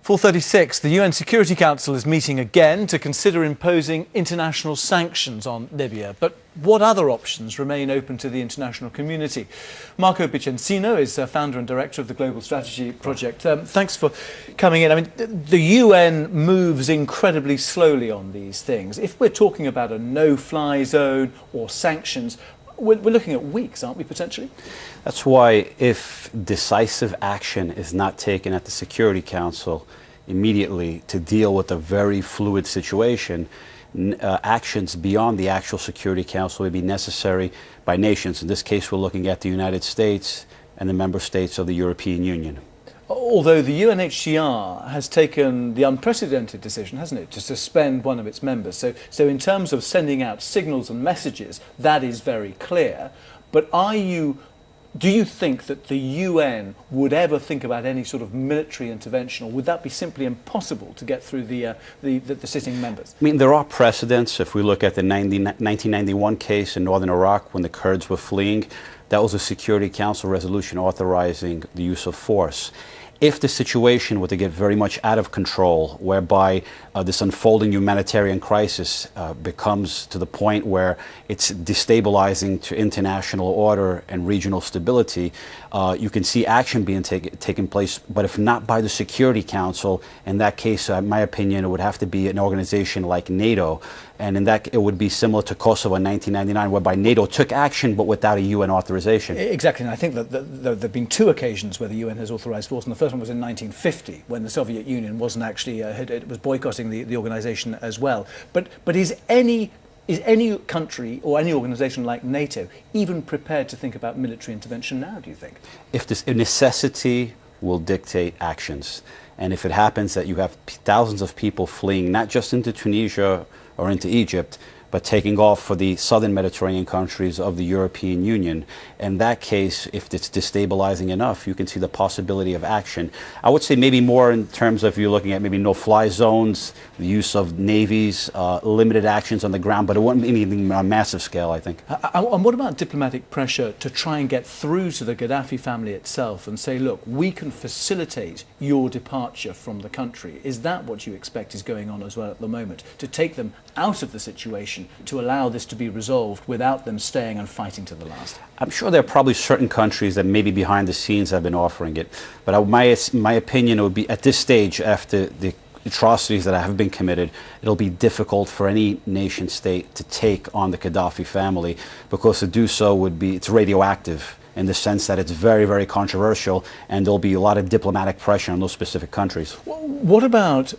4:36, the UN Security Council is meeting again to consider imposing international sanctions on Libya. But what other options remain open to the international community? Marco Picencino is founder and director of the Global Strategy Project. Thanks for coming in. I mean, the UN moves incredibly slowly on these things. If we're talking about a no-fly zone or sanctions, we're looking at weeks, aren't we, potentially? That's why if decisive action is not taken at the Security Council immediately to deal with a very fluid situation, actions beyond the actual Security Council may be necessary by nations. In this case, we're looking at the United States and the member states of the European Union. Although the UNHCR has taken the unprecedented decision, hasn't it, to suspend one of its members. So in terms of sending out signals and messages, that is very clear. But do you think that the UN would ever think about any sort of military intervention, or would that be simply impossible to get through the sitting members? I mean, there are precedents. If we look at the 1991 case in northern Iraq when the Kurds were fleeing, that was a Security Council resolution authorizing the use of force. If the situation were to get very much out of control, whereby this unfolding humanitarian crisis becomes to the point where it's destabilizing to international order and regional stability, you can see action being taking place. But if not by the Security Council, in that case, in my opinion, it would have to be an organization like NATO. And in that, it would be similar to Kosovo in 1999, whereby NATO took action, but without a UN authorization. Exactly, and I think that there have been two occasions where the UN has authorized force, and the first one was in 1950, when the Soviet Union wasn't actually, it was boycotting the organization as well. But is any country or any organization like NATO even prepared to think about military intervention now, do you think? If necessity will dictate actions, and if it happens that you have thousands of people fleeing, not just into Tunisia or into Egypt, but taking off for the southern Mediterranean countries of the European Union. In that case, if it's destabilizing enough, you can see the possibility of action. I would say maybe more in terms of you're looking at maybe no-fly zones, the use of navies, limited actions on the ground, but it wouldn't be anything on a massive scale, I think. And what about diplomatic pressure to try and get through to the Gaddafi family itself and say, look, we can facilitate your departure from the country? Is that what you expect is going on as well at the moment, to take them out of the situation, to allow this to be resolved without them staying and fighting to the last? I'm sure there are probably certain countries that maybe behind the scenes have been offering it. But my opinion would be, at this stage, after the atrocities that have been committed, it'll be difficult for any nation state to take on the Gaddafi family, because to do so would be, it's radioactive in the sense that it's very, very controversial, and there'll be a lot of diplomatic pressure on those specific countries. What about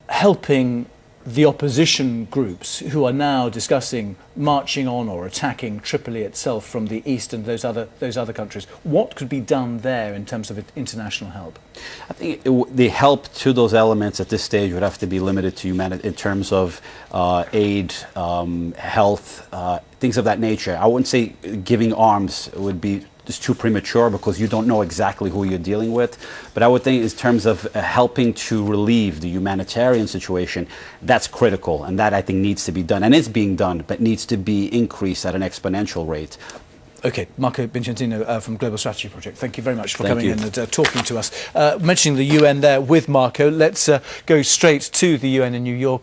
helping the opposition groups who are now discussing marching on or attacking Tripoli itself from the east and those other countries? What could be done there in terms of international help? I think the help to those elements at this stage would have to be limited to humanity in terms of aid, health, things of that nature. I wouldn't say giving arms would be just too premature, because you don't know exactly who you're dealing with. But I would think in terms of helping to relieve the humanitarian situation, that's critical, and that I think needs to be done, and is being done, but needs to be increased at an exponential rate. Okay, Marco Picencino from Global Strategy Project, thank you very much for coming in and talking to us. Mentioning the UN there with Marco, let's go straight to the UN in New York.